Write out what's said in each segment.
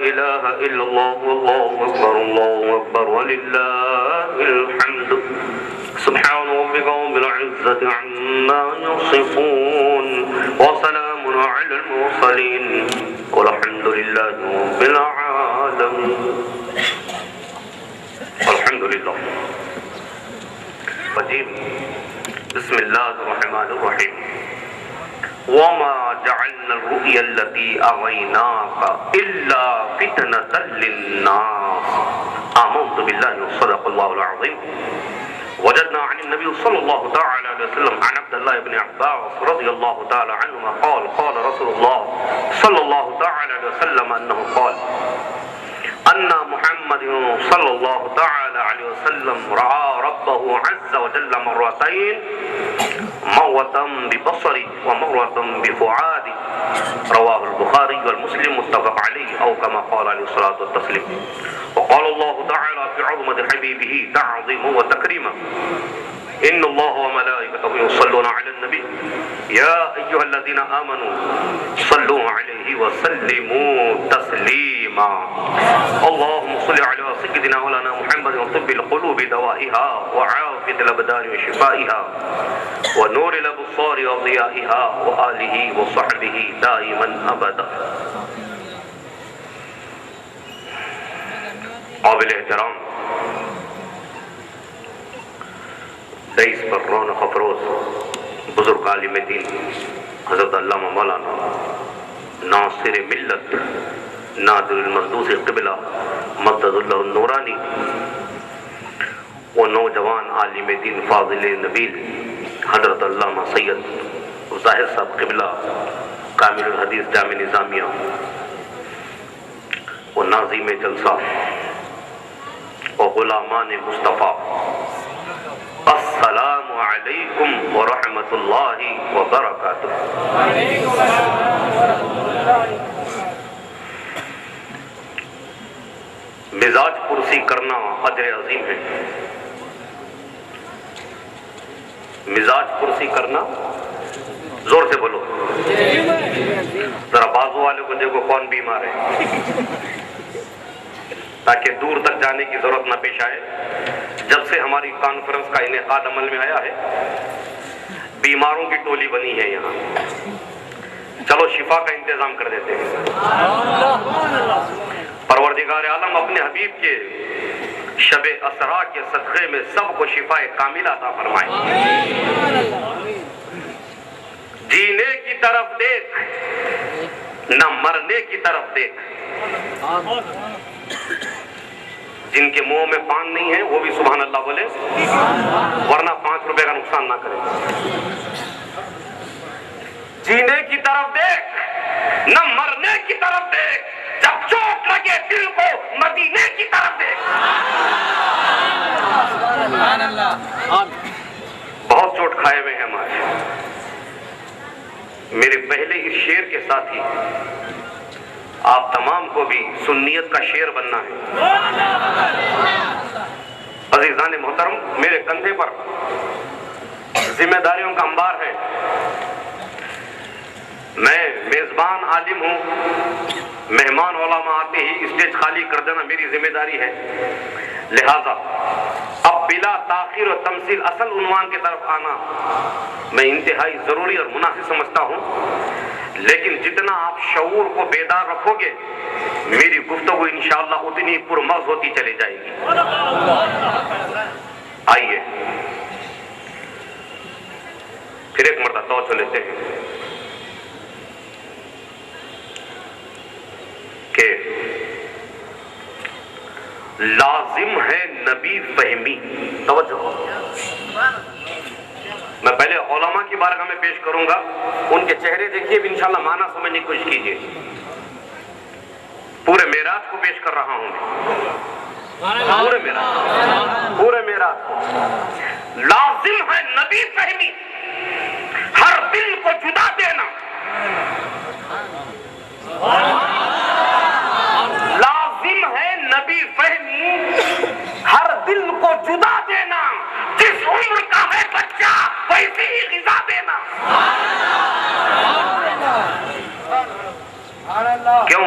إله إلا الله والله أكبر ولله الحمد سبحان ربك رب العزة عما يصفون وسلام على المرسلين والحمد لله رب العالمين. الحمد لله. بسم الله الرحمن الرحيم. وما جعلنا الرؤيا التي أريناك إلا فتنة للناس. آمنت بالله وصدق الله العظيم. وجدنا عن النبي صلى الله تعالى عليه وسلم عن عبد الله بن عباس رضي الله تعالى عنهما قال قال رسول الله صلى الله تعالى عليه وسلم أنه قال أن محمد صلى الله تعالى عليه وسلم رأى ربه عز وجل مرتين، مرة ببصره ومرة بفؤاده. رواه البخاري والمسلم متفق عليه أو كما قال عليه الصلاة والتسليم. وقال الله تعالى في عظمة حبيبه تعظيما وتكريما إن الله وملائكته يصلون على النبي يا أيها الذين آمنوا صلوا عليه وسلموا تسليما. اللهم صل على سيدنا مولانا محمد وطب القلوب دوائها وعافية الأبدان وشفائها ونور الأبصار وضيائها وآله وصحبه دائما أبدا. قابل احترام رئیس پر رونق افروز بزرگ عالم دین حضرت علامہ مولانا ناصر ملت نادر المقدوس قبلہ مدد اللہ النورانی و نوجوان عالم دین فاضل نبیل حضرت علامہ سید ظاہر صاحب قبلہ کامل الحدیث جامع نظامیہ و ناظم جلسہ و غلامان مصطفیٰ، السلام علیکم ورحمۃ اللہ وبرکاتہ. مزاج پرسی کرنا اجر عظیم ہے. مزاج پرسی کرنا، زور سے بولو ذرا بازو والے کو دیکھو کون بیمار ہے تاکہ دور تک جانے کی ضرورت نہ پیش آئے. جب سے ہماری کانفرنس کا انعقاد عمل میں آیا ہے بیماروں کی ٹولی بنی ہے یہاں. چلو شفا کا انتظام کر دیتے ہیں. پروردگار عالم اپنے حبیب کے شب اسرا کے صدقے میں سب کو شفا کاملہ عطا فرمائے. جینے کی طرف دیکھ نہ مرنے کی طرف دیکھ. جن کے منہ میں پان نہیں ہے وہ بھی سبحان اللہ بولے ورنہ 5 روپے کا نقصان نہ کرے. جینے کی طرف دیکھ نہ مرنے کی طرف دیکھ. جب چوٹ لگے دل کو مدینے کی طرف دیکھ. بہت چوٹ کھائے ہوئے ہیں ہمارے. میرے پہلے اس شعر کے ساتھ ہی آپ تمام کو بھی سنیت کا شعر بننا ہے. عزیزان محترم، میرے کندھے پر ذمہ داریوں کا انبار ہے. میں میزبان عالم ہوں. مہمان علماء آتے ہی اسٹیج خالی کر دینا میری ذمہ داری ہے. لہذا اب بلا تاخیر و تمثیل اصل عنوان کی طرف آنا میں انتہائی ضروری اور مناسب سمجھتا ہوں. لیکن جتنا آپ شعور کو بیدار رکھو گے میری گفتگو انشاءاللہ اتنی پرمغز ہوتی چلی جائے گی. آئیے پھر ایک مرتبہ توجہ لیتے ہیں کہ لازم ہے نبی فہمی. توجہ، میں پہلے علماء کی بارگاہ میں پیش کروں گا. ان کے چہرے دیکھیے بھی انشاءاللہ معنی سمجھنے کی کوشش کیجیے. پورے معراج کو پیش کر رہا ہوں میں. پورے معراج لازم ہے نبی فہمی. ہر دل کو جدا دینا. لازم ہے نبی فہمی. ہر دل کو جدا دینا. جس عمر کا ہے بچہ ویسی ہی غذا دینا. کیوں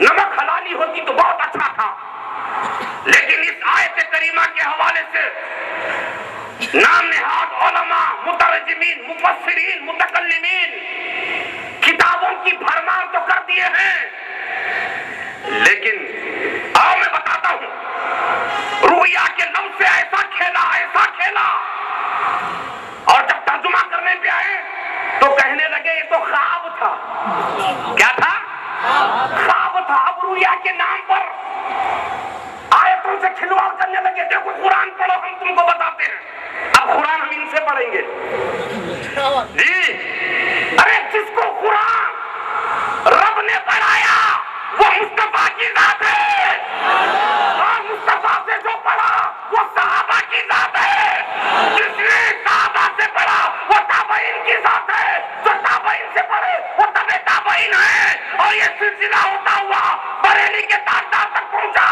نمک حلالی ہوتی تو بہت اچھا تھا، لیکن اس آیت کریمہ کے حوالے سے نام نہاد علماء، مترجمین، مفسرین، متکلمین کتابوں کی بھرمار تو کر دیے ہیں، لیکن آؤ میں بتاتا ہوں رؤیا کے لفظ سے ایسا کھیلا، اور جب ترجمہ کرنے پہ آئے تو کہنے لگے یہ تو خواب تھا۔ کیا تھا؟ خواب تھا۔ اب رؤیا کے نام پر آیتوں سے کھلواڑ کرنے لگے۔ دیکھو قرآن پڑھو، ہم تم کو بتاتے ہیں۔ اب قرآن ہم ان سے پڑھیں گے جی۔ ارے جس کو قرآن رب نے پڑھایا وہ مصطفیٰ کی ذات ہے، اور مصطفیٰ سے جو پڑھا وہ صحابہ کی ذات ہے، جس نے صحابہ سے پڑھا وہ تابعین کی ذات ہے، جو تابعین سے پڑھے وہ تبع تابعین ہے، اور یہ سلسلہ ہوتا ہوا بریلی کے تاجدار تک پہنچا،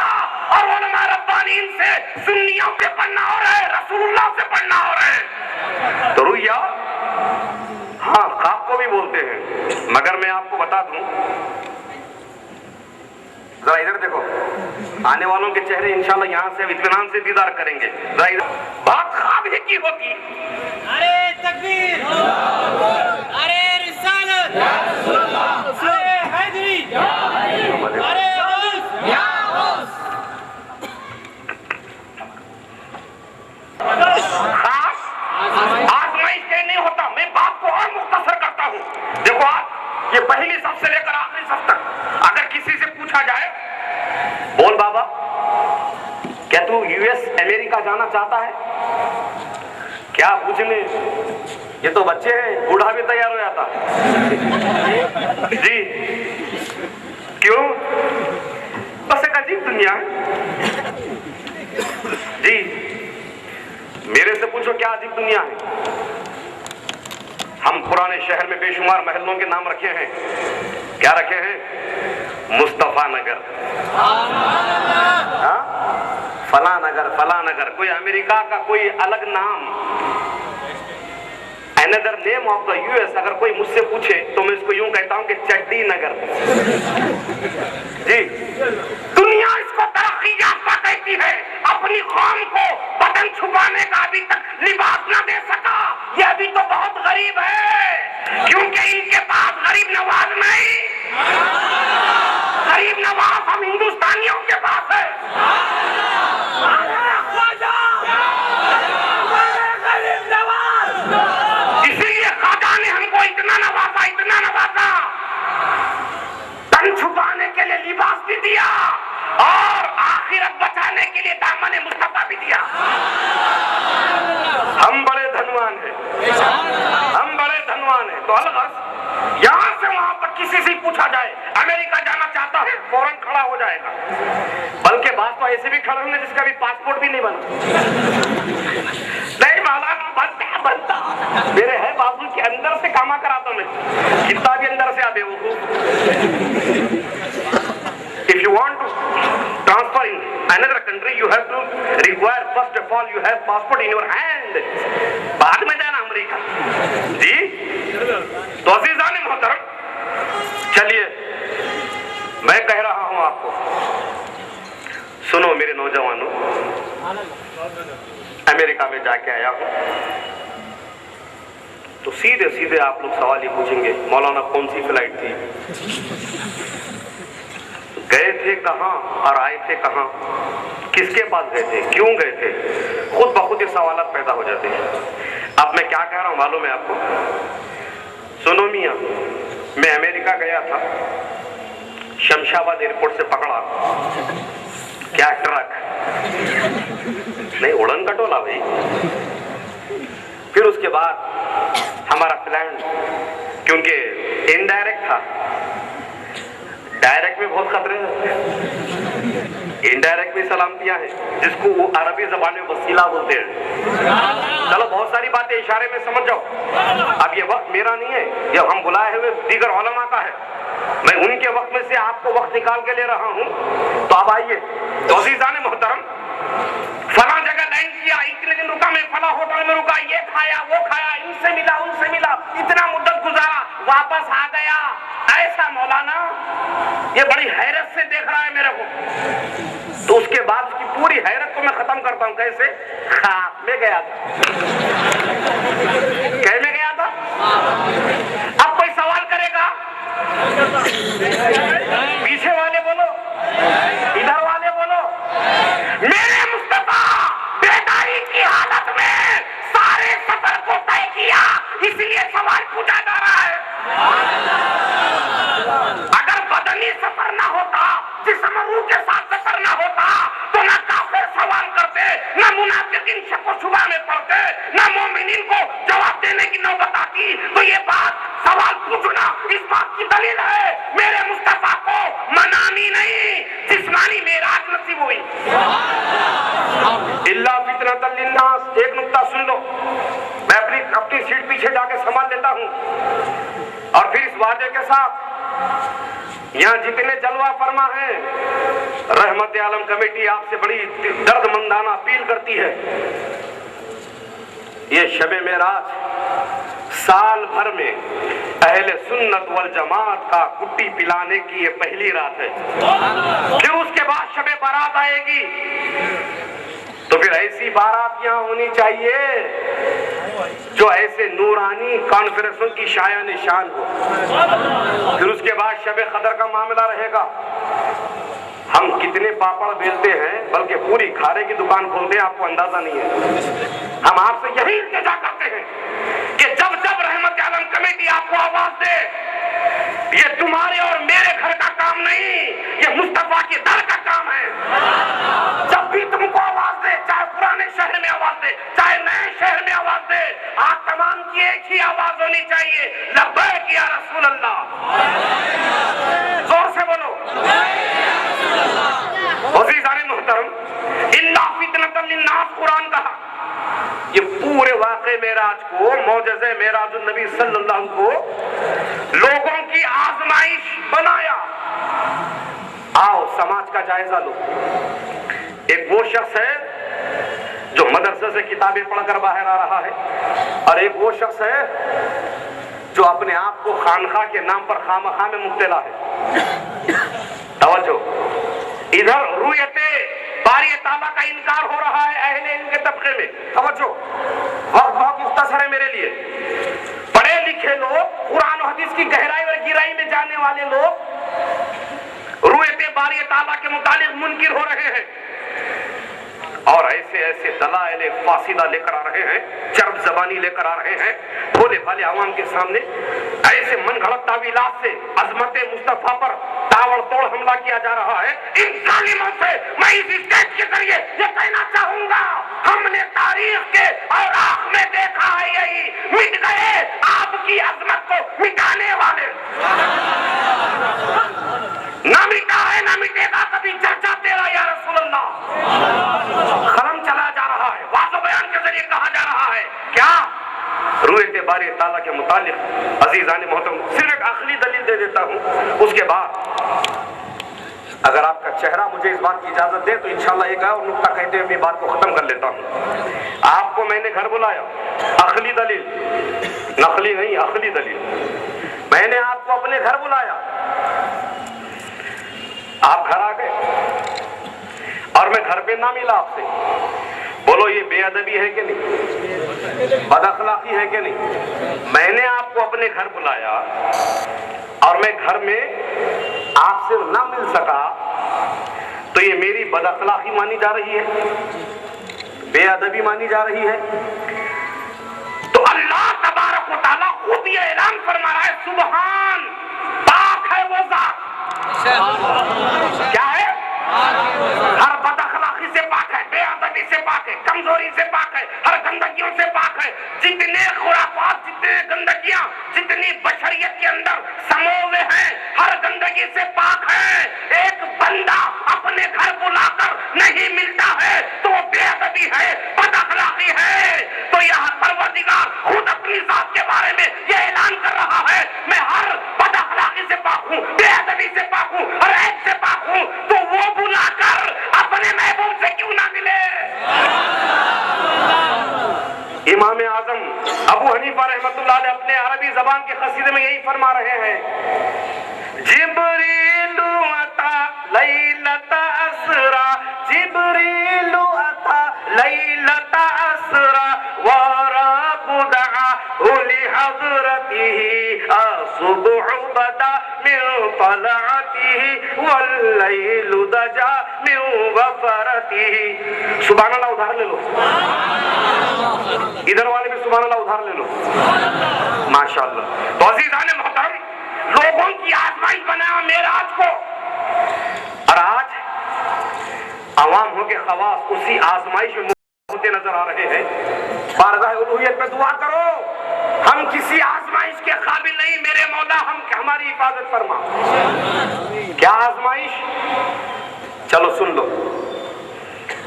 اور علماء ربانیین سے سنیوں سے پڑھنا ہو رہا ہے، رسول اللہ سے پڑھنا ہو رہا ہے۔ تو رؤیا ہاں خواب کو بھی بولتے ہیں، مگر میں آپ کو بتا دوں، ذرا ادھر دیکھو، آنے والوں کے چہرے انشاءاللہ یہاں سے اطمینان سے دیدار کریں گے۔ ذرا ادھر بات خواب ہی کی ہوتی۔ نعرہ تکبیر، نعرہ رسالت، نعرہ حیدری، نعرہ غوث، خاص آزمائش کے نہیں ہوتا۔ میں بات کو اور مختصر کرتا ہوں۔ دیکھو آپ یہ پہلی صف سے لے کر آخری صف تک اگر کسی سے پوچھا جائے بول بابا کیا تو یو ایس امریکہ جانا چاہتا ہے، کیا پوچھنے، یہ تو بچے ہیں، بوڑھا بھی تیار ہو جاتا جی۔ کیوں؟ بس ایک عجیب دنیا ہے جی۔ میرے سے پوچھو کیا عجیب دنیا ہے؟ ہم پرانے شہر میں بے شمار محلوں کے نام رکھے ہیں، کیا رکھے ہیں؟ مصطفیٰ نگر، فلاں نگر، فلاں نگر، کوئی امریکہ کا کوئی الگ نام، another name of the US۔ اگر کوئی مجھ سے پوچھے تو میں اس کو یوں کہتا ہوں کہ چڈی نگر جی۔ دنیا اس کو ترقی یافتہ کہتی ہے، اپنی قوم کو بدن چھپانے کا ابھی تک لباس نہ دے سکا، یہ ابھی تو بہت غریب ہے، کیونکہ ان کے پاس غریب نواز نہیں، غریب نواز ہم ہندوستانیوں کے پاس ہے۔ اسی لیے خواجہ نے ہم کو اتنا نوازا، تن چھپانے کے لیے لباس بھی دیا، اور آخرت بچانے کے لیے دامن مصطفیٰ بھی دیا۔ ہم بڑے دھنوان ہیں، ہم بڑے دھنوان ہیں۔ تو الغرض یہاں سے وہاں پر کسی سے پوچھا جائے امریکہ جانا چاہتا ہے، فوراً کھڑا ہو جائے گا، بلکہ بعض تو ایسے بھی کھڑے ہوں گے جس کا بھی پاسپورٹ بھی نہیں بنا۔ نہیں مولانا بنتا میرے ہے بابو کے اندر سے کاما کراتا میں، کتنا بھی اندر سے آبے وہ۔ If you want to transfer in another country, you have to require first of all you have passport in your hand. بعد میں جانا امریکہ جی۔ تو عزیزان محترم چلیے میں کہہ رہا ہوں آپ کو، سنو میرے نوجوانوں، امریکہ میں جا کے آیا ہوں تو سیدھے آپ لوگ سوال یہ پوچھیں گے مولانا کون سی فلائٹ تھی، گئے تھے کہاں اور آئے تھے کہاں، کس کے پاس گئے تھے، کیوں گئے تھے، خود بخود یہ سوالات پیدا ہو جاتے ہیں۔ اب میں کیا کہہ رہا ہوں معلوم ہے آپ کو؟ سنو میاں، میں امریکہ گیا تھا، شمشاباد ایئرپورٹ سے پکڑا کیا ٹرک، نہیں اڑن کٹولا بھائی، پھر اس کے بعد ہمارا پلان، کیونکہ انڈائریکٹ تھا، ڈائریکٹ میں بہت خطرے ہیں، انڈائریکٹ میں سلامتیاں ہیں جس کو وہ عربی زبان میں وسیلہ بولتے ہیں۔ چلو بہت ساری باتیں اشارے میں سمجھ جاؤ۔ اب یہ وقت میرا نہیں ہے، یہ ہم بلائے ہوئے دیگر علماء کا ہے، میں ان کے وقت میں سے آپ کو وقت نکال کے لے رہا ہوں۔ تو اب آئیے، تو عزیزان محترم، فلاں جگہ لینڈ کیا، اتنے دن رکا، میں فلاں ہوٹل میں رکا، یہ کھایا وہ کھایا، ان سے ملا ان سے ملا، اتنا مدت گزارا، واپس آ گیا ایسا مولانا یہ بڑی حیرت سے دیکھ رہا ہے میرے کو. تو اس کے بعد اس کی پوری حیرت کو میں ختم کرتا ہوں. کیسے؟ خواب میں گیا تھا. کہنے گیا تھا. اب کوئی سوال کرے گا؟ پیچھے والے بولو, ادھر والے بولو. میرے مصطفیٰ بیداری کی حالت میں سارے سفر کو طے کیا, اس لیے سوال پوچھا جا رہا ہے. اگر بدنی سفر نہ ہوتا, جسم روح کے ساتھ سفر نہ ہوتا, تو نہ کافر سوال کرتے, نہ منافقین شک و شبہ میں پڑتے, نہ مومنین کو جواب دینے کی نوبت آتی. تو یہ بات سوال پوچھنا اس بات کی دلیل ہے میرے مصطفیٰ کو منانی نہیں, جسمانی معراج نصیب ہوئی. اللہ فتنۃ للناس. ایک نقطہ سن لو, میں اپنی سیٹ پیچھے جا کے سنبھال لیتا ہوں, اور پھر اس وعدے کے ساتھ یہاں جتنے جلوہ فرما ہیں, رحمت عالم کمیٹی آپ سے بڑی درد مندانہ اپیل کرتی ہے. یہ شب معراج سال بھر میں اہل سنت والجماعت کا کٹی پلانے کی یہ پہلی رات ہے. پھر اس کے بعد شب بارات آئے گی. تو پھر ایسی بارات یہاں ہونی چاہیے جو ایسے نورانی کانفرنسوں کی شایع نشان ہو. پھر اس کے بعد شب قدر کا معاملہ رہے گا. ہم کتنے پاپڑ بیلتے ہیں, بلکہ پوری کھارے کی دکان کھولتے ہیں, آپ کو اندازہ نہیں ہے. ہم آپ سے یہی التجا کرتے ہیں کہ جب جب رحمت عالم کمیٹی آپ کو آواز دے, یہ تمہارے اور میرے گھر کا کام نہیں, یہ مصطفیٰ کے در کا کام ہے. جب بھی تم کو آواز دے, چاہے پرانے شہر میں آواز دے, چاہے نئے شہر میں آواز دے, آپ تمام کی ایک ہی آواز ہونی چاہیے, لبیک یا رسول اللہ. زور سے بولو. عزیزان محترم, الا فتنۃ للناس قرآن کہا. یہ پورے واقع معراج کو, معجزہ معراج النبی صلی اللہ علیہ وسلم کو لوگوں کی آزمائش بنایا. آؤ سماج کا جائزہ لو. ایک وہ شخص ہے جو مدرسے سے کتابیں پڑھ کر باہر آ رہا ہے, اور ایک وہ شخص ہے جو اپنے آپ کو خانخواہ کے نام پر خامخواہ میں مبتلا ہے. توجہ, ادھر رؤیت باری تعالیٰ کا انکار ہو رہا ہے اہل علم کے طبقے میں. توجہ, وقت بہت مختصر ہے میرے لیے. پڑھے لکھے لوگ, قرآن و حدیث کی گہرائی اور گہرائی میں جانے والے لوگ رؤیت باری تعالیٰ کے متعلق منکر ہو رہے ہیں, اور ایسے ایسے دلائل فاسدہ لے کر آ رہے ہیں, چرب زبانی لے کر آ رہے ہیں بھولے بھالے عوام کے سامنے. ایسے من گھڑت تعویلات سے عظمت مصطفیٰ پر تاوڑ توڑ حملہ کیا جا رہا ہے. ان ظالموں سے میں اس اسٹیج کے ذریعے یہ کہنا چاہوں گا, ہم نے تاریخ کے اوراق میں دیکھا ہے یہی مٹ گئے آپ کی عظمت کو مٹانے والے. نہ مٹا ہے نہ مٹے گا کبھی چرچا تیرا یا رسول اللہ. قلم چلا جا رہا ہے, واضح بیان کے ذریعے کہا جا رہا ہے. کیا رؤیت باری تعالیٰ کے متعلق عزیزان محترم صرف ایک آخری دلیل دے دیتا ہوں, اس کے بعد اگر آپ کا چہرہ مجھے اس بات کی اجازت دے تو انشاءاللہ ایک اور نقطہ کہتے ہوئے بات کو ختم کر لیتا ہوں. آپ کو میں نے گھر بلایا, عقلی دلیل, نقلی نہیں عقلی دلیل. میں نے آپ کو اپنے گھر بلایا, آپ گھر آ گئے, اور میں گھر پہ نہ ملا آپ سے. بولو یہ بے ادبی ہے کہ نہیں, بد اخلاقی ہے کہ نہیں؟ میں نے آپ کو اپنے گھر بلایا اور میں گھر میں آپ سے نہ مل سکا, تو یہ میری بد اخلاقی مانی جا رہی ہے, بے ادبی مانی جا رہی ہے. تو اللہ تبارک و تعالیٰ خود یہ اعلان فرما رہا ہے, سبحان, پاک ہے وہ ذات. کیا ہے؟ ہر بد اخلاقی سے پاک ہے, بے ادبی سے پاک ہے, کمزوری سے پاک ہے, ہر گندگیوں سے پاک ہے. جتنے خرافات, جتنے گندگیاں, جتنی بشریت کے اندر سمو ہوئے ہیں, ہر گندگی سے پاک ہے. ایک بندہ اپنے گھر بلا کر نہیں ملتا ہے تو وہ بے ادبی ہے, بد اخلاقی ہے. تو یہ پروردگار خود اپنی ذات کے بارے میں یہ اعلان کر رہا ہے, میں ہر بد اخلاقی سے پاک ہوں, بے ادبی سے پاک ہوں, ہر عیب سے پاک ہوں. تو وہ بلا کر اپنے محبوب سے کیوں نہ ملے؟ امام اعظم ابو حنیفہ رحمۃ اللہ علیہ اپنے عربی زبان کے قصیدے میں یہی فرما رہے ہیں جبریل اتا لیلۃ اسرا جبریل اتا لیلۃ اسرا ورب دعاه لحضرته الصبح بدا من طلعته واللیل دجا من غفرته. سبحان اللہ ادھار لے لو, ادھر والے بھی سبحان اللہ ادھار لے لو. ماشاءاللہ. تو عزیزان محترم, لوگوں کی آزمائش بنایا معراج کو, اور آج عوام ہو کے خواص اسی آزمائش میں ہوتے نظر آ رہے ہیں. بارگاہ الوہیت پہ دعا کرو, ہم کسی آزمائش کے قابل نہیں, میرے مولا ہماری حفاظت فرما. کیا آزمائش؟ چلو سن لو.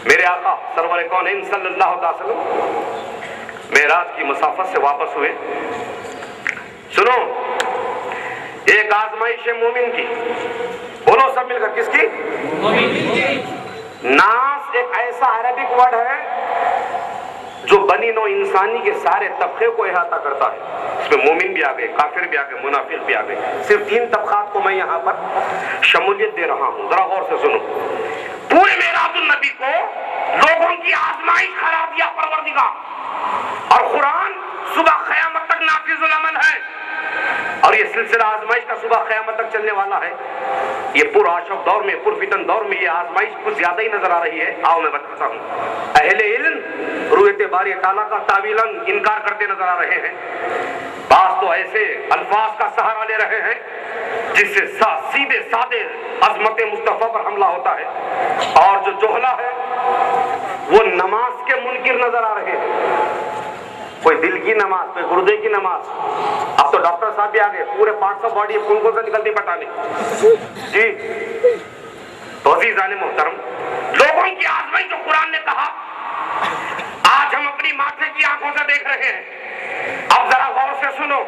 میرے آقا سرور کونین صلی اللہ علیہ وسلم معراج کی مسافت سے واپس ہوئے. سنو, ایک آزمائش ہے مومن کی. بولو سب مل کر, کس کی؟ مومن کی. ناس ایک ایسا عربک ورڈ ہے جو بنی نوع انسانی کے سارے طبقے کو احاطہ کرتا ہے. اس میں مومن بھی آ گئے, کافر بھی آ گئے, منافق بھی آ گئے. صرف 3 طبقات کو میں یہاں پر شمولیت دے رہا ہوں, ذرا غور سے سنو. پورے معراج النبی کو لوگوں کی آزمائش قرار دیا پروردگار, اور قرآن صبح قیامت تک نافذ العمل ہے, اور یہ سلسلہ آزمائش کا صبح قیامت تک چلنے والا ہے. یہ پر آشف دور میں, پر فتن دور میں یہ آزمائش کچھ زیادہ ہی نظر آ رہی ہے. آؤ میں بتاتا ہوں. اہل علم رؤیت باری تعالیٰ کا تعویلاً انکار کرتے نظر آ رہے ہیں. بعض تو ایسے الفاظ کا سہارا لے رہے ہیں جس سے سیدھے سادے عظمت مصطفیٰ پر حملہ ہوتا ہے, اور جو جوہلا ہے وہ نماز کے منکر نظر آ رہے ہیں. کوئی دل کی نماز, کوئی گردے کی نماز. اب تو ڈاکٹر صاحب بھی آ گئے, پورے پارٹس آف باڈی کون کون سے نکلتی بتانے. جی تو عزیزان محترم, لوگوں کی آزمائش جو قرآن نے کہا آج ہم اپنی ماتھے کی آنکھوں سے دیکھ رہے ہیں. اب ذرا غور سے سنو,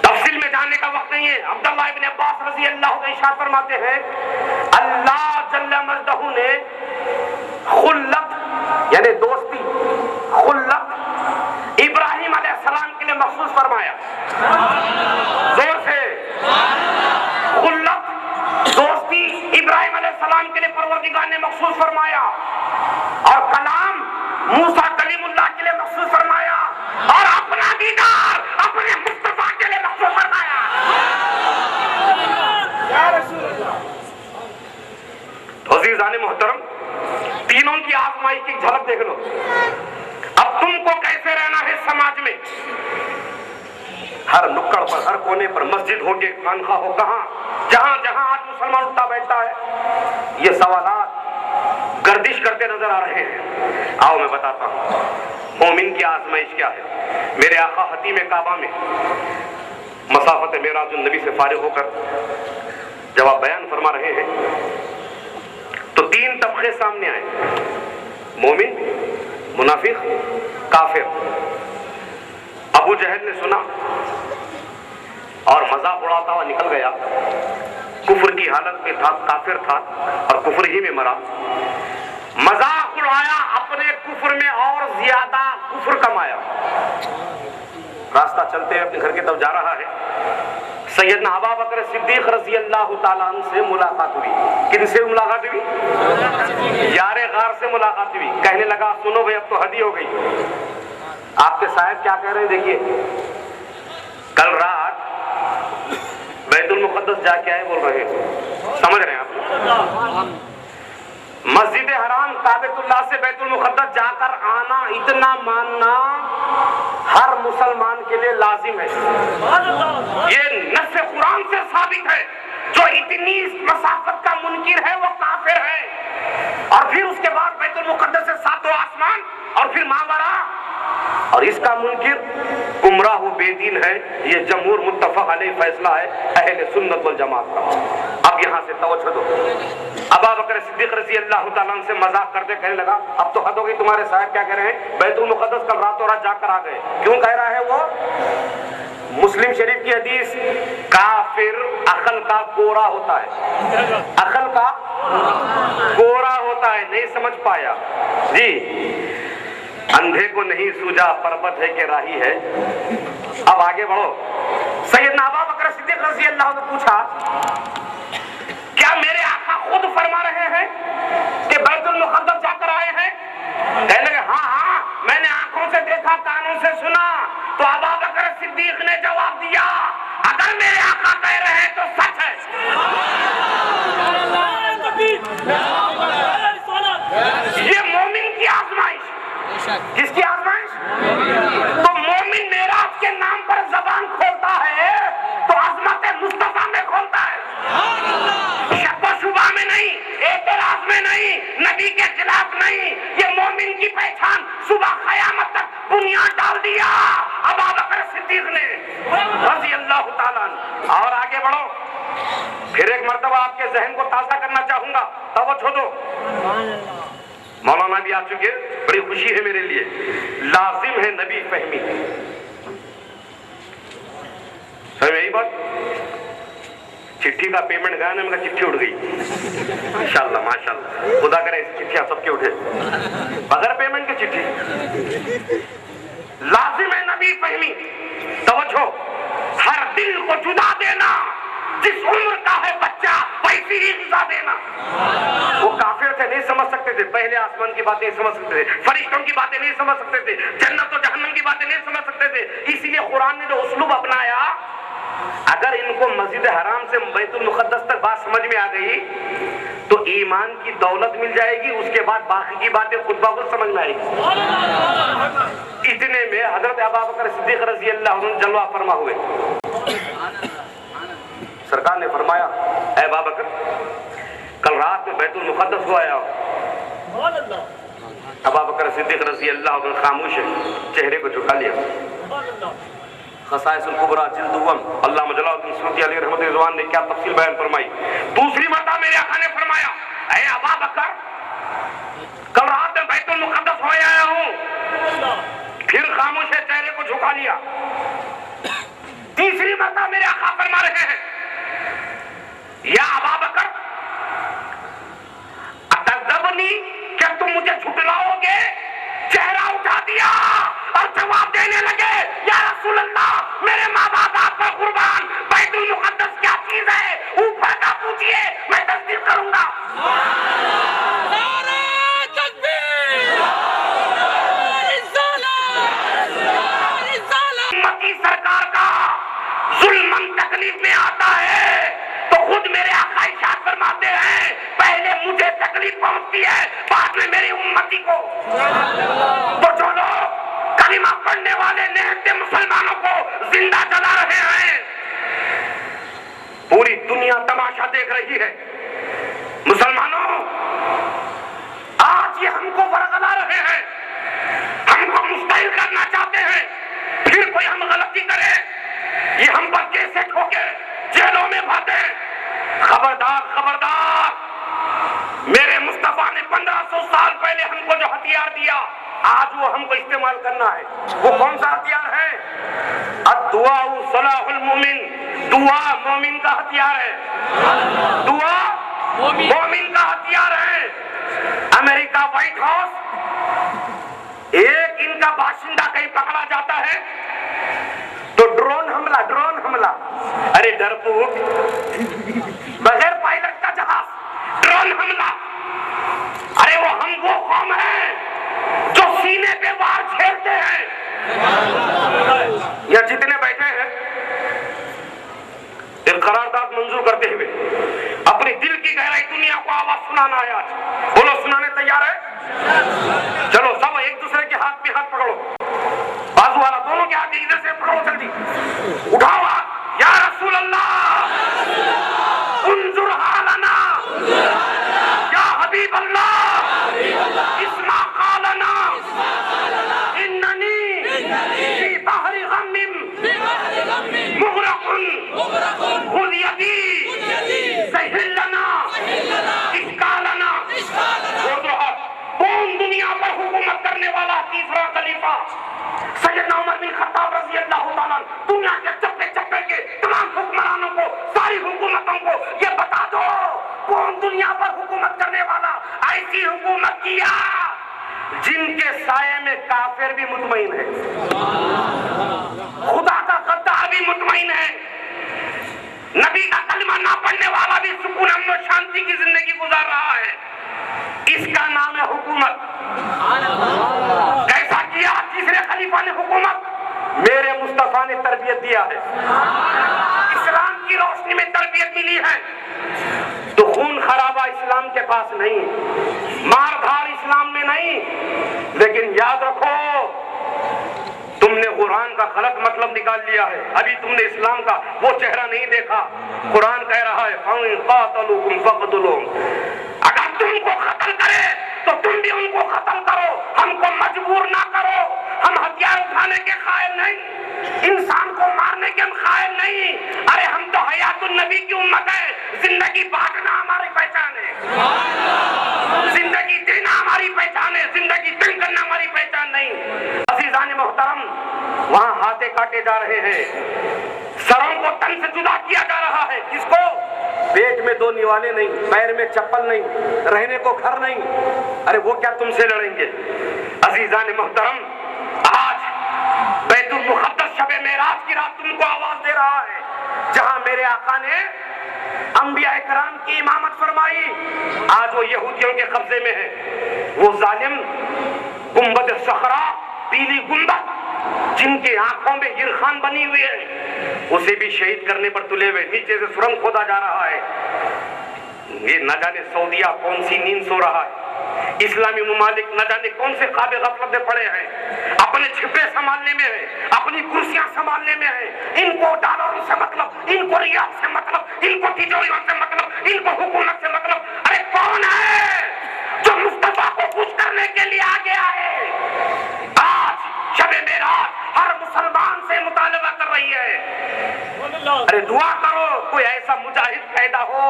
تفصیل میں جاننے کا وقت نہیں ہے. عبداللہ ابن عباس رضی اللہ عنہ ارشاد فرماتے ہیں, اللہ جل مجدہ نے خلت یعنی دوستی, خلت ابراہیم علیہ السلام کے لیے مخصوص فرمایا. زور سے, خلت دوستی ابراہیم علیہ السلام کے لیے پروردگار نے مخصوص فرمایا, اور کلام موسیٰ کلیم اللہ کے لیے مخصوص فرمایا, اور اپنا دیدار اپنے مصطفیٰ کے لیے مخصوص فرمایا. عزیزان محترم, تینوں کی آزمائش کی جھلک دیکھ لو. اب تم کو کیسے رہنا ہے سماج میں, ہر نکڑ پر, ہر کونے پر, مسجد ہو کے خانقاہ ہو, کہاں جہاں جہاں آج مسلمان اٹھتا بیٹھتا ہے, یہ سوالات گردش کرتے نظر آ رہے ہیں. آؤ میں بتاتا ہوں مومن کی آزمائش کیا ہے. میرے آقا حتیم کعبہ میں مسافت معراج النبی سے فارغ ہو کر جب آپ بیان فرما رہے ہیں تو 3 طبقے سامنے آئے, مومن, منافق, کافر. ابو جہل نے سنا اور مذاق اڑاتا ہوا نکل گیا. کفر کی حالت میں تھا, کافر تھا اور کفر ہی میں مرا. مذاق اڑایا, اپنے کفر میں اور زیادہ کفر کمایا. راستہ چلتے ہوئے اپنے گھر کی طرف جا رہا ہے. سیدنا ابو بکر صدیق رضی اللہ تعالیٰ عنہ سے ملاقات ہوئی. کن سے ملاقات ہوئی؟ یار غار سے ملاقات ہوئی. کہنے لگا, سنو بھائی اب تو حد ہی ہو گئی. آپ کے صاحب کیا کہہ رہے ہیں دیکھیے. کل رات بیت المقدس جا کے آئے بول رہے ہیں, سمجھ رہے ہیں آپ؟ مسجد حرام کعبۃ اللہ سے بیت المقدس جا کر آنا, اتنا ماننا ہر مسلمان کے لیے لازم ہے. یہ نص قرآن سے ثابت ہے. جو اتنی مسافت کا منکر ہے وہ کافر ہے. اور پھر اس کے بعد بیت المقدس سے 7 آسمان اور پھر ماورا, اور اس کا منکر گمراہ و بے دین ہے. یہ جمہور متفق علیہ فیصلہ ہے اہل سنت والجماعت کا. اب یہاں سے توجہ دو. ابو بکر صدیق رضی اللہ تعالیٰ عنہ سے مذاق کرتے کہنے لگا, اب تو حد ہو گئی, تمہارے صاحب کیا کہہ رہے ہیں, بیت المقدس کل راتوں رات جا کر آ گئے. کیوں کہہ رہا ہے وہ؟ مسلم شریف کی حدیث, کافر عقل کا گورا ہوتا ہے, عقل کا گورا ہوتا ہے. نہیں سمجھ پایا جی. اندھے کو نہیں سوجا پربت ہے کہ راہی ہے. اب آگے بڑھو. سیدنا ابو بکر صدیق صدیق رضی اللہ عنہ نے پوچھا کیا میرے آقا خود فرما رہے ہیں کہ بیت المقدس جا کر آئے ہیں؟ کہنے لگے ہاں ہاں میں نے آنکھوں سے دیکھا کانوں سے سنا. تو ابو بکر صدیق نے جواب دیا اگر میرے آقا کہہ رہے ہیں تو سچ ہے. یہ مومن کی آزمائش. کس کی آزمائش؟ تو مومن معراج کے نام پر زبان کھولتا ہے تو عظمت مصطفیٰ میں کھولتا ہے. شک و شبہ میں نہیں، اعتراض میں نہیں، نبی کے خلاف نہیں. یہ مومن کی پہچان صبح قیامت تک بنیاد ڈال دیا ابو بکر صدیق نے رضی اللہ تعالیٰ عنہ. اور آگے بڑھو. پھر ایک مرتبہ آپ کے ذہن کو تازہ کرنا چاہوں گا. توجہ دو. مولانا بھی آ چکے، بڑی خوشی ہے میرے لیے. لازم ہے نبی فہمی. سمجھ یہی بات. چٹھی کا پیمنٹ گیا نا، میں کہا چٹھی اٹھ گئی. انشاءاللہ ماشاءاللہ خدا کرے اس چٹھیاں سب کے اٹھے بغیر پیمنٹ کی چٹھی. لازم ہے نبی فہمی. توجہ. ہر دل کو جدا دینا، جس عمر کا ہے بچہ ویسی ہی غذا دینا. وہ کافر تھے، نہیں سمجھ سکتے تھے پہلے آسمان کی باتیں، نہیں سمجھ سکتے تھے فرشتوں کی باتیں، نہیں سمجھ سکتے تھے جنت و جہنم کی باتیں، نہیں سمجھ سکتے تھے. اسی لیے قرآن نے جو اسلوب اپنایا، اگر ان کو مسجد حرام سے بیت المقدس تک بات سمجھ میں آ گئی تو ایمان کی دولت مل جائے گی، اس کے بعد باقی کی باتیں خود بخود سمجھ میں آئے گی. اتنے میں حضرت ابو بکر صدیق رضی اللہ عنہ جلوہ فرما ہوئے. سرکار نے فرمایا اے ابو بکر کل رات میں بیت المقدس ہو آیا ہو. ابو بکر صدیق رضی اللہ عنہ خاموش ہے، چہرے کو جھکا لیا. خصائص الکبریٰ جلد دوم علامہ جلال الدین سیوطی علیہ رحمۃ رضوان نے کیا تفصیل بیان فرمائی. دوسری مرتبہ میرے آقا نے فرمایا اے ابو بکر کل رات میں بیت المقدس ہو آیا ہوں. پھر خاموش ہے، چہرے کو جھکا لیا. تیسری مرتبہ میرے آقا فرما رہے ہیں یا ابو بکر اتذبنی، کیا تم مجھے جھٹلاؤ گے؟ چہرہ اٹھا دیا اور جواب دینے لگے یا رسول اللہ میرے ماں باپ آپ پر قربان، بیت المقدس کیا چیز ہے اوپر کا پوچھئے میں تصدیق کروں گا. امتی سرکار کا ظلم تکلیف میں آتا ہے تو خود میرے آقا ارشاد فرماتے ہیں پہلے مجھے تکلیف پہنچتی ہے بعد میں میری امتی کو. تو جو لوگ کلمہ پڑھنے والے نہتے مسلمانوں کو زندہ جلا رہے ہیں، پوری دنیا تماشا دیکھ رہی ہے. مسلمانوں آج یہ ہم کو ورغلا رہے ہیں، ہم کو مستحیل کرنا چاہتے ہیں. پھر کوئی ہم غلطی کرے یہ ہم پر کیسے ٹھوکے جیلوں میں بھاتے. خبردار خبردار. میرے مصطفیٰ نے 1500 سال پہلے ہم کو جو ہتھیار دیا آج وہ ہم کو استعمال کرنا ہے. وہ کون سا ہتھیار ہے؟ الدعاء صلاح المومن. دعا مومن کا ہتھیار ہے. دعا مومن کا ہتھیار ہے. امریکہ وائٹ ہاؤس ایک ان کا باشندہ کہیں پکڑا جاتا ہے تو ڈرون حملہ. ارے ڈرپوک، بغیر پائلٹ کا جہاز ڈرون حملہ. ارے وہ قوم ہے جو سینے پہ وار چھیڑتے ہیں. یا جتنے بیٹھے ہیں ایک قرارداد منظور کرتے ہوئے اپنی دل کی گہرائی دنیا کو آواز سنانا ہے. آج بولو سنانے تیار ہے؟ چلو سب ایک دوسرے کے ہاتھ پہ ہاتھ پکڑو، بازو والا دونوں کے ہاتھ ادھر سے پکڑو، جلدی اٹھاؤ ہاتھ. یا رسول اللہ انظر حالنا یا حبیب اللہ اسمع قالنا اننی فی بحر غم مغرق خذ یدی سہل لنا اشکالنا. کون دنیا پر حکومت کرنے والا تیسرا خلیفہ؟ سیدنا عمر بن خطاب رضی اللہ تعالیٰ دنیا کے چپے چپے کے تمام حکمرانوں کو، ساری حکومتوں کو یہ بتا دو کون دنیا پر حکومت کرنے والا. ایسی حکومت کیا جن کے سائے میں کافر بھی مطمئن ہے، خدا کا غدار بھی مطمئن ہے. ہے، اس کا نام ہے حکومت۔ کیسا کیا تیسرے خلیفہ نے حکومت؟ میرے مصطفیٰ نے تربیت دیا ہے، اسلام کی روشنی میں تربیت ملی ہے۔ تو خون خرابہ اسلام کے پاس نہیں، مار دھار اسلام میں نہیں، لیکن یاد رکھو تم نے قرآن کا غلط مطلب نکال لیا ہے، ابھی تم نے اسلام کا وہ چہرہ نہیں دیکھا۔ قرآن کہہ رہا ہے فَإِن قَاتَلُوكُمْ فَاقْتُلُوهُمْ، اگر تم کو قتل کرے تو تم بھی ان کو قتل کرو، ہم کو مجبور نہ کرو، ہم ہتھیار اٹھانے کے قائل نہیں، انسان کو مارنے کے ہم قائل نہیں۔ ارے ہم تو حیات النبی کی امت ہے، زندگی بانٹنا ہماری پہچان ہے، زندگی دینا ہماری پہچان ہے، زندگی تنگ کرنا ہماری پہچان نہیں۔ عزیزان محترم، وہاں ہاتھیں کاٹے جا رہے ہیں، سروں کو تن سے جدا کیا جا رہا ہے۔ کس کو؟ پیٹ میں دو نیوالے نہیں، پیر میں چپل نہیں، رہنے کو گھر نہیں، ارے وہ کیا تم سے لڑیں گے؟ عزیزان محترم، آج بیت المقدس شب معراج کی رات تم کو آواز دے رہا ہے، جہاں میرے آقا نے انبیاء کرام کی امامت فرمائی، آج وہ یہودیوں کے قبضے میں ہے۔ وہ ظالم گنبد صخرا، پیلی گنبد جن کے آنکھوں میں یرخان بنی ہوئی ہے، اسے بھی شہید کرنے پر تلے ہوئے، نیچے سے سرنگ کھودا جا رہا ہے۔ یہ نہ جانے سعودیہ کون سی نیند سو رہا ہے، اسلامی ممالک نہ جانے کون سے خواب غفلت میں پڑے ہیں، اپنے چھپے سنبھالنے میں ہے، اپنی کرسیاں سنبھالنے میں ہے، ان کو ڈالروں سے مطلب، ان کو ریال سے مطلب، ان کو تجوریوں سے مطلب، ان کو حکومت سے مطلب۔ ارے کون ہے جو مصطفیٰ کو خوش کرنے کے لیے آگے آئے؟ آج شب معراج ہر مسلمان سے مطالبہ کر رہی ہے، ارے دعا کرو کوئی ایسا مجاہد پیدا ہو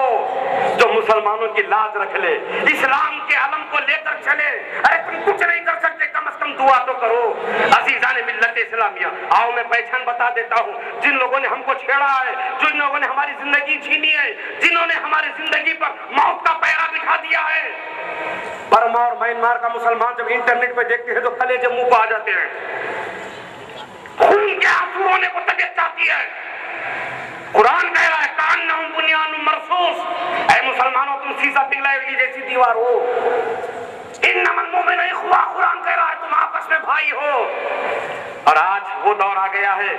جو مسلمانوں کی لاج رکھ لے، اسلام کے علم کو لے کر چلے۔ ارے تم کچھ نہیں کر سکتے، کم از کم دعا تو کرو۔ عزیزان ملت اسلامیہ، آؤ میں پہچان بتا دیتا ہوں، جن لوگوں نے ہم کو چھیڑا ہے، جن لوگوں نے ہماری زندگی چھینی ہے، جنہوں نے ہماری زندگی پر موت کا پہرا بٹھا دیا ہے۔ برما اور میانمار کا مسلمان جب انٹرنیٹ پہ دیکھتے ہیں تو کلیجے منہ پہ آ جاتے ہیں، خون کے آنسو رونے کو طبیعت چاہتی ہے۔ قرآن کہہ رہا ہے کأنہم بنیان مرصوص، اے مسلمانوں تم سیسا پگھلائے ہوئی جیسی دیوار ہو۔ انما المؤمنون اخوہ، قرآن کہہ رہا ہے تم آپس میں بھائی ہو۔ اور آج وہ دور آ گیا ہے،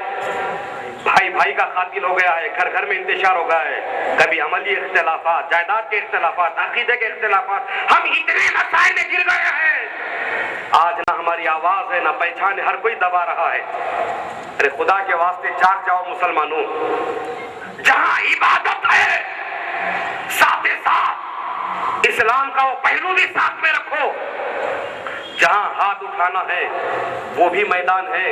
بھائی بھائی کا قاتل ہو گیا ہے، گھر گھر میں انتشار ہو گیا ہے، کبھی عملی اختلافات، جائیداد کے اختلافات، عقیدے کے اختلافات، ہم اتنے مسائل میں گر گئے ہیں، آج نہ ہماری آواز ہے نہ پہچان ہے، ہر کوئی دبا رہا ہے۔ ارے خدا کے واسطے جاگ جاؤ مسلمانوں، جہاں عبادت ہے ساتھ ساتھ اسلام کا وہ پہلو بھی ساتھ میں رکھو، جہاں ہاتھ اٹھانا ہے وہ بھی میدان ہے،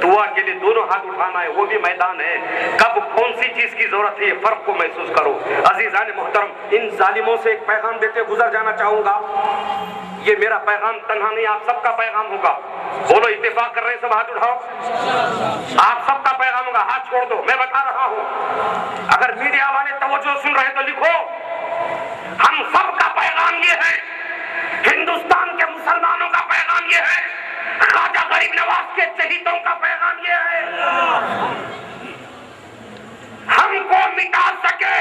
دعا کے لیے دونوں ہاتھ اٹھانا ہے وہ بھی میدان ہے، کب کون سی چیز کی ضرورت ہے یہ فرق کو محسوس کرو۔ عزیزان محترم، ان ظالموں سے ایک پیغام دیتے گزر جانا چاہوں گا، یہ میرا پیغام تنہا نہیں، آپ سب کا پیغام ہوگا۔ بولو اتفاق کر رہے ہیں سب، ہاتھ اٹھاؤ، آپ سب کا پیغام ہوگا، ہاتھ چھوڑ دو، میں بتا رہا ہوں، اگر میڈیا والے توجہ سن رہے تو لکھو، ہم سب کا پیغام یہ ہے، ہندوستان کے مسلمانوں کا پیغام یہ ہے، خواجہ غریب نواز کے شہیدوں کا پیغام یہ ہے، ہم کو مٹا سکے،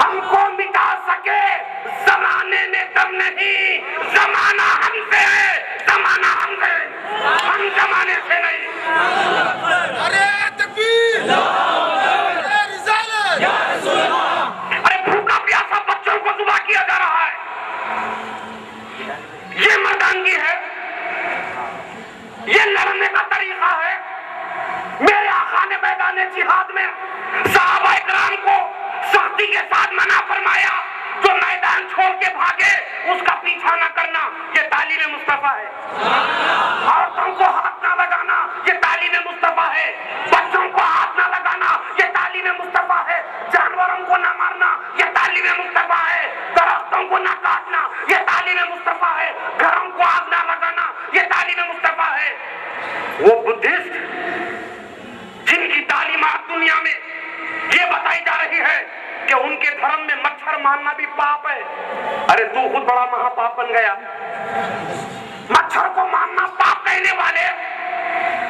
ہم کو مٹا سکے زمانے میں دم نہیں، زمانہ ہم سے ہے، زمانہ ہم سے، ہم زمانے سے نہیں۔ ارے تکبیر، ارے رسالت، ارے بھوکا پیاسا بچوں کو ذبح کیا جا رہا ہے، یہ مردانگی ہے، یہ لڑنے کا طریقہ ہے۔ میرے آقا نے میدان جہاد میں صحابہ اکرام کو سختی کے ساتھ منع فرمایا، جو میدان چھوڑ کے بھاگے اس کا پیچھا نہ کرنا، یہ تعلیم مصطفیٰ ہے۔ عورتوں کو ہاتھ نہ لگانا، یہ تعلیم مصطفیٰ ہے۔ بچوں کو ہاتھ نہ لگانا، یہ تعلیم مصطفیٰ ہے۔ جانوروں کو نہ مارنا، یہ تعلیم مصطفیٰ ہے۔ درختوں کو نہ کاٹنا، یہ تعلیم مصطفیٰ ہے۔ گھروں کو آگ نہ لگانا، یہ تعلیم مصطفیٰ ہے۔ وہ بدھسٹ جن کی تعلیمات دنیا میں یہ بتائی جا رہی ہے کہ ان کے دھرم میں مچھر مارنا بھی پاپ ہے، ارے تو خود بڑا مہا پاپ بن گیا، مچھر کو مارنا پاپ کہنے والے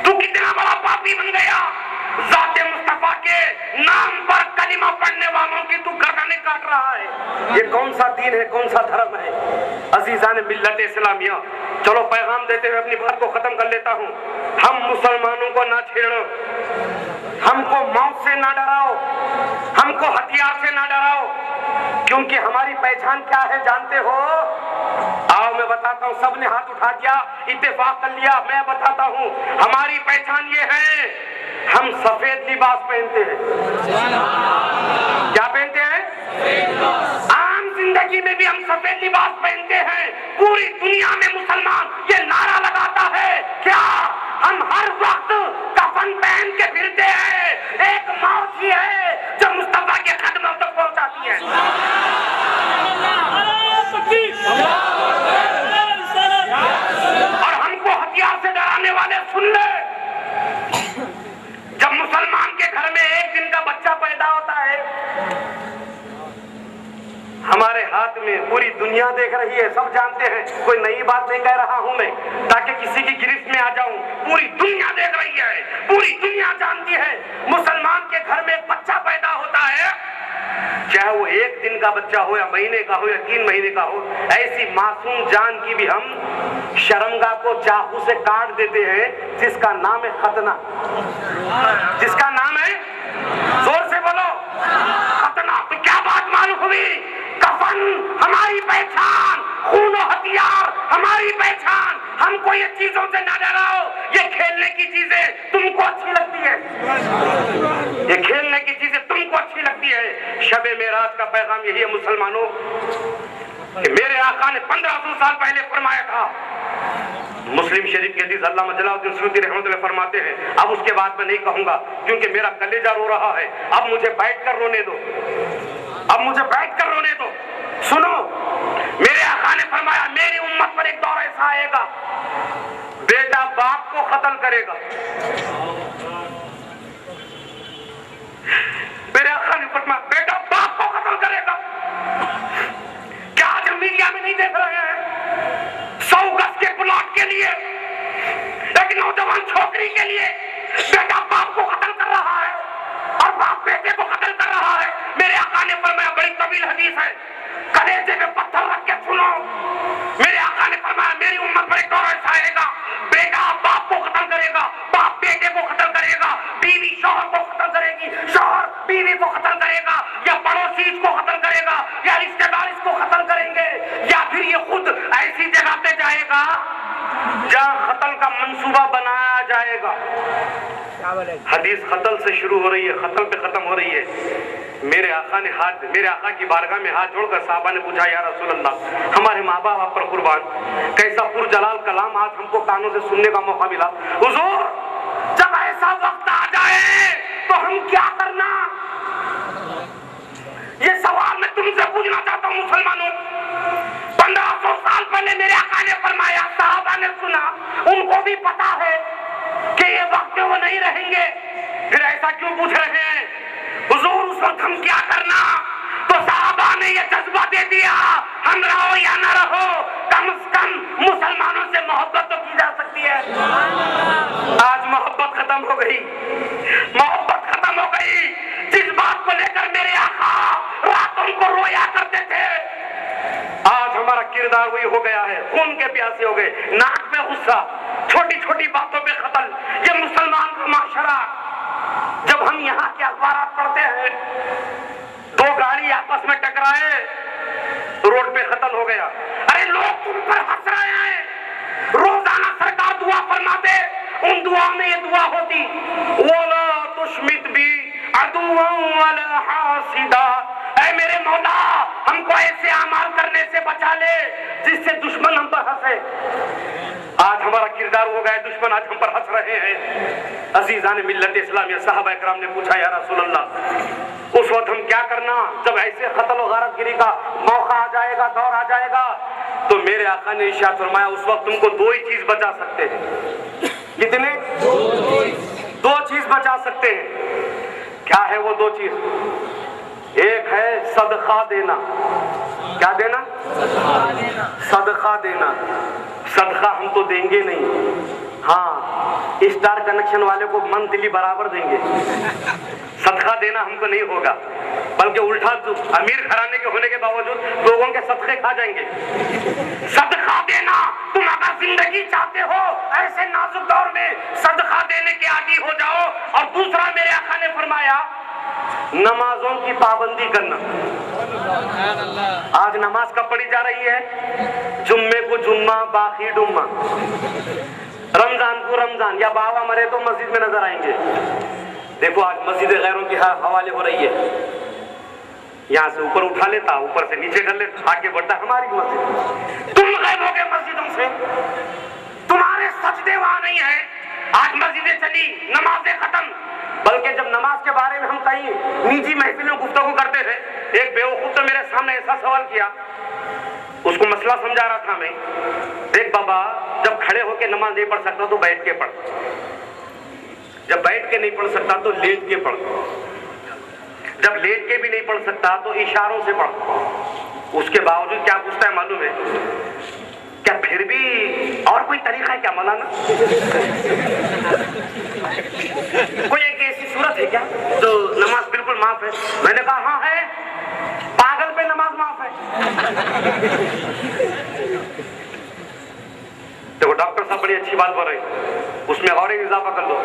تو کتنا بڑا پاپی بن گیا۔ ذات مصطفیٰ کے نام پر کلمہ پڑھنے والوں کی تو گردنیں کاٹ رہا ہے. یہ کون سا دین ہے, کون سا دھرم ہے؟ عزیزان ملت اسلامیہ, چلو پیغام دیتے ہوئے اپنی بات کو ختم کر لیتا ہوں. ہم مسلمانوں کو نہ چھیڑو, ہم کو موت سے نہ ڈراؤ, ہم کو ہتھیار سے نہ ڈراؤ, کیونکہ ہماری پہچان کیا ہے جانتے ہو؟ آؤ میں بتاتا ہوں. سب نے ہاتھ اٹھا دیا, اتفاق کر لیا, میں بتاتا ہوں. ہماری پہچان یہ ہے, ہم سفید لباس پہنتے ہیں. کیا پہنتے ہیں؟ عام زندگی میں بھی ہم سفید لباس پہنتے ہیں. پوری دنیا میں مسلمان یہ نعرہ لگاتا ہے, کیا ہم ہر وقت کفن پہن کے پھرتے ہیں. ایک موت ہی ہے جو مصطفیٰ کے قدموں تک پہنچاتی ہے. اور ہم کو ہتھیار سے ڈرانے والے سن لے, جب مسلمان کے گھر میں ایک دن کا بچہ پیدا ہوتا ہے, ہمارے ہاتھ میں پوری دنیا دیکھ رہی ہے, سب جانتے ہیں, کوئی نئی بات نہیں کہہ رہا ہوں میں تاکہ کسی کی گرفت میں آ جاؤں. پوری دنیا دیکھ رہی ہے, پوری دنیا جانتی ہے. مسلمان کے گھر میں ایک بچہ پیدا ہوتا ہے, چاہے وہ ایک دن کا بچہ ہو یا مہینے کا ہو یا 3 مہینے کا ہو, ایسی معصوم جان کی بھی ہم شرمگاہ کو چاقو سے کاٹ دیتے ہیں جس کا نام ہے ختنہ. جس کا نام ہے, زور سے بولو, ختنہ. تو کیا بات معلوم ہوئی؟ کفن ہماری پہچان, خون و ہتھیار ہماری پہچان. ہم کو یہ چیزوں سے نہ ڈراؤ. یہ کھیلنے کی چیزیں تم کو اچھی لگتی ہے, یہ کھیلنے کی چیزیں تم کو اچھی لگتی ہے. شب معراج کا پیغام یہی ہے مسلمانوں, کہ میرے آقا نے 1500 سال پہلے فرمایا تھا. مسلم شریف کی حدیث علامہ جلال الدین سیوطی رحمۃ اللہ فرماتے ہیں. اب اس کے بعد میں نہیں کہوں گا کیونکہ میرا کلیجہ رو رہا ہے. اب مجھے بیٹھ کر رونے دو, اب مجھے بیٹھ کر رونے دو. سنو, میرے آقا نے فرمایا میری امت پر ایک دور ایسا آئے گا, بیٹا باپ کو قتل کرے گا. میرے آقا نے فرمایا بیٹا باپ کو قتل کرے گا. کیا آج ہم میڈیا میں نہیں دیکھ رہے ہیں 100 گز کے پلاٹ کے لیے ایک نوجوان چھوکری کے لیے بیٹا باپ کو قتل کر رہا ہے اور باپ بیٹے کو قتل کر رہا ہے. میرے آقا نے فرمایا, بڑی طویل حدیث ہے, کلیجے میں پتھر رکھ کے سنو. میرے آقا نے فرمایا میری امت پر ایک دور ایسا آئے گا, بیٹا باپ کو قتل کرے گا, باپ بیٹے کو قتل کرے گا, بیوی شوہر کو قتل کرے گی, شوہر بیوی کو قتل کرے گا, یا پڑوسی اس کو قتل کرے گا, یا رشتے دار اس کو قتل کریں گے, یا پھر یہ خود ایسی جگہ پہ جائے گا جہاں قتل کا منصوبہ بنایا جائے گا. حدیث قتل سے شروع ہو رہی ہے, قتل پہ ختم ہو رہی ہے. میرے آقا کی بارگاہ میں ہاتھ جوڑ کر صحابہ نے پوچھا, یا رسول اللہ, ہمارے ماں باپ آپ پر قربان, کیسا پرجلال کلام آج ہم کو کانوں سے سننے کا موقع ملا. حضور, جب ایسا وقت آ جائے تو ہم کیا کرنا؟ یہ سوال میں تم سے پوچھنا چاہتا ہوں مسلمانوں. 1500 سال پہلے میرے آقا نے فرمایا, صحابہ نے سنا, ان کو بھی پتا ہے کہ یہ وقت وہ نہیں رہیں گے, پھر ایسا کیوں پوچھ رہے ہیں؟ حضور, اس وقت ہم کیا کرنا؟ تو صحابہ نے یہ جذبہ دے دیا, ہم رہو یا نہ رہو, کم از کم مسلمانوں سے محبت تو کی جا سکتی ہے. آج محبت ختم ہو گئی, محبت ختم ہو گئی. جس بات کو لے کر میرے آقا راتوں کو رویا کرتے تھے, آج ہمارا کردار وہی ہو گیا ہے, خون کے پیاسے ہو گئے, ناک پہ غصہ, چھوٹی چھوٹی باتوں پہ قتل. یہ مسلمان کا معاشرہ. جب ہم یہاں کے اخبارات پڑھتے ہیں, 2 گاڑی آپس میں ٹکرائے, روڈ پہ قتل ہو گیا. ارے لوگ تم پر ہنس رہے ہیں, روزانہ سرکار دعا فرماتے, ان دعاؤں میں یہ دعا ہوتی, وَلَا تُشْمِتْ بِي عَدُوًا وَلَا حَاسِدًا, اے میرے مولا ہم کو ایسے اعمال کرنے سے بچا لے جس سے دشمن ہم پر ہنسے. آج ہمارا کردار ہو گیا, دشمن آج ہم پر ہنس رہے ہیں. عزیزان ملت اسلامیہ, صحابہ کرام نے پوچھا, یا رسول اللہ, اس وقت ہم کیا کرنا جب ایسے قتل و غارت گری کا موقع آ جائے گا, دور آ جائے گا؟ تو میرے آقا نے ارشاد فرمایا, اس وقت تم کو 2 ہی چیز بچا سکتے ہیں. کتنے؟ 2 چیز بچا سکتے ہیں. کیا ہے وہ 2 چیز؟ ایک ہے صدقہ دینا. کیا دینا؟ صدقہ دینا. صدقہ ہم تو دیں گے نہیں, ہاں اسٹار کنیکشن والے کو منتھلی برابر دیں گے. صدقہ دینا ہم کو نہیں ہوگا, بلکہ الٹا امیر گھرانے کے ہونے کے باوجود لوگوں کے صدقے کھا جائیں گے. صدقہ دینا, تم اگر زندگی چاہتے ہو ایسے نازک دور میں صدقہ دینے کے عادی ہو جاؤ. اور دوسرا میرے آقا نے فرمایا نمازوں کی پابندی کرنا. آج نماز کب پڑھی جا رہی ہے؟ جمعے کو جمعہ, باقی ڈمہ. رمضان کو رمضان, یا بابا مرے تو مسجد میں نظر آئیں گے. دیکھو آج مسجد غیروں کے حوالے ہو رہی ہے. یہاں سے اوپر اٹھا لیتا, اوپر سے نیچے کر لیتا, آگے بڑھتا ہماری مسجد. تم غائب ہو گئے مسجدوں سے, تمہارے سجدے وہاں نہیں ہیں. آج مسجدیں چلی, نمازیں ختم. بلکہ جب نماز کے بارے میں ہم کہیں نجی محفلوں گفتگو کرتے تھے, ایک بیوقوف نے میرے سامنے ایسا سوال کیا, اس کو مسئلہ سمجھا رہا تھا میں. دیکھ بابا, جب کھڑے ہو کے نماز نہیں پڑھ سکتا تو بیٹھ کے پڑھ, جب بیٹھ کے نہیں پڑھ سکتا تو لیٹ کے پڑھ, جب لیٹ کے بھی نہیں پڑھ سکتا تو اشاروں سے پڑھ. اس کے باوجود کیا پوچھتا ہے معلوم ہے کیا؟ پھر بھی اور کوئی طریقہ ہے کیا مولانا؟ کوئی ایک ایسی صورت ہے کیا جو نماز بالکل معاف ہے؟ میں نے کہا ہاں ہے, پاگل پہ نماز معاف ہے. دیکھو ڈاکٹر صاحب بڑی اچھی بات بول رہے ہیں, اس میں اور ایک اضافہ کر دو,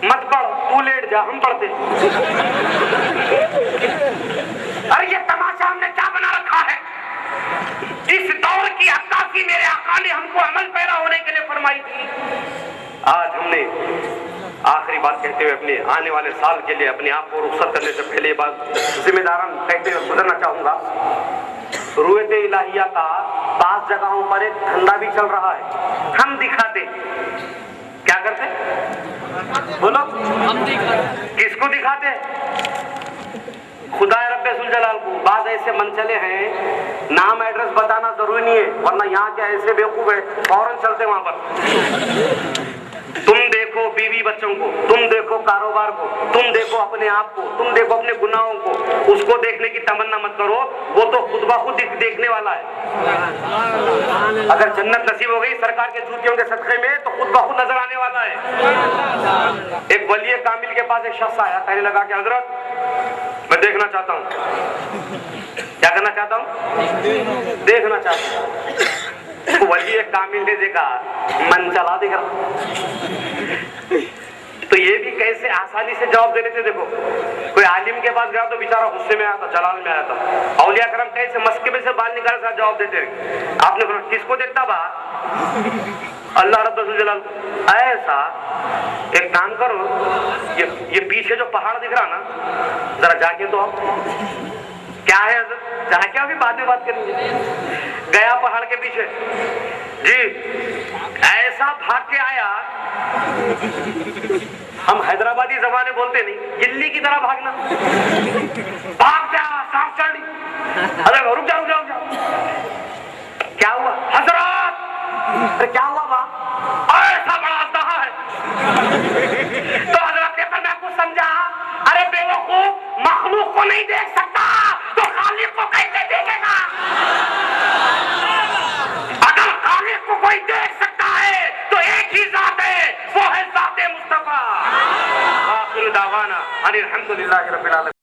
مت پڑھ, تو لیٹ جا, ہم پڑھتے. ارے یہ تماشا ہم نے کیا بنا رکھا ہے؟ اس دور کی عکاسی میرے آقا نے ہم کو عمل پیرا ہونے کے لیے فرمائی تھی. آج ہم نے آخری بات کہتے ہوئے اپنے آنے والے سال کے لیے اپنے آپ کو رخصت کرنے سے پہلے یہ بات ذمہ داران کہتے ہوئے گزرنا چاہوں گا. رویت الہیہ کا بعض جگہوں پر ایک دھندا بھی چل رہا ہے. ہم دکھاتے, کیا کرتے بولو, کس کو دکھاتے؟ خدا رب ذوالجلال کو. بعض ایسے منچلے ہیں, نام ایڈریس بتانا ضروری نہیں ہے, ورنہ یہاں کے ایسے بیوقوف ہے فوراً چلتے وہاں پر. تم دیکھو بیوی بچوں کو, تم دیکھو کاروبار کو, تم دیکھو اپنے آپ کو, تم دیکھو اپنے گناہوں کو. اس کو دیکھنے کی تمنا مت کرو, وہ تو خود بخود دیکھنے والا ہے. اگر جنت نصیب ہو گئی سرکار کے جوتیوں کے صدقے میں تو خود بخود نظر آنے والا ہے. ایک ولی کامل کے پاس ایک شخص آیا, کہنے لگا کہ حضرت میں دیکھنا چاہتا ہوں. کیا کرنا چاہتا ہوں؟ دیکھنا چاہتا ہوں. ولی کامل نے دیکھا من چلا دکھ رہا, تو یہ بھی کیسے آسانی سے جواب دے لیتے. دیکھو کوئی عالم کے پاس گیا تو بیچارہ غصے میں آیا تھا, جلال میں آیا تھا. اولیاء کرام کیسے مسکبے سے بال نکال کر جواب دیتے. آپ نے فرمایا کس کو دیکھتا با؟ اللہ رب الجلال. ایسا ایک کام کرو, یہ پیچھے جو پہاڑ دکھ رہا نا, ذرا جا کے تو آپ کیا ہے حضرت, جا کے ابھی بعد میں بات کریں گے. گیا پہاڑ کے پیچھے, جی ایسا بھاگ کے آیا, ہم حیدرآبادی زبانیں بولتے نہیں, گلی کی طرح بھاگنا. بھاگ جا, سانپ چڑھ لی. ارے رک جاؤ, رک جاؤ. کیا ہوا حضرات؟ ارے کیا ہوا با؟ ایسا بڑا اژدہا ہے. تو حضرت نے فرمایا کو سمجھا, ارے بے وقوف, مخلوق کو نہیں دیکھ سکتا تو خالق کو کیسے دیکھے گا؟ اگر خالق کو کوئی دیکھ سکتا ہے تو ایک ہی ذات ہے, وہ ہے ذات مصطفیٰ. آخر دعوانا ان الحمدللہ رب العالمین.